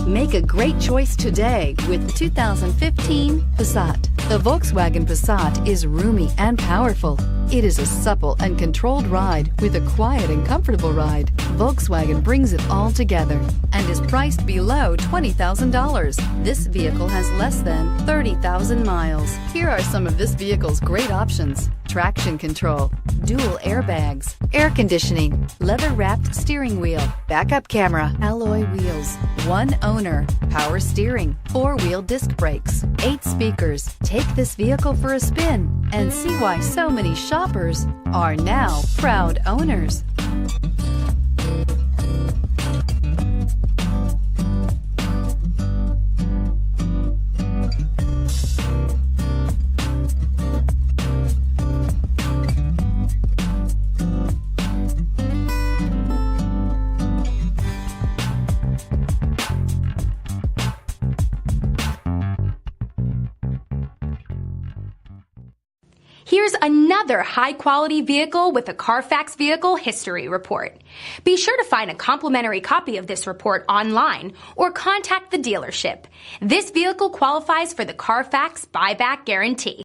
Make a great choice today with the 2015 Passat. The Volkswagen Passat is roomy and powerful. It is a supple and controlled ride with a quiet and comfortable ride. Volkswagen brings it all together and is priced below $20,000. This vehicle has less than 30,000 miles. Here are some of this vehicle's great options: traction control, dual airbags, air conditioning, leather-wrapped steering wheel, backup camera, alloy wheels, one owner, power steering, four-wheel disc brakes, 8 speakers. Take this vehicle for a spin and see why so many shoppers are now proud owners. Here's another high-quality vehicle with a Carfax Vehicle History Report. Be sure to find a complimentary copy of this report online or contact the dealership. This vehicle qualifies for the Carfax Buyback Guarantee.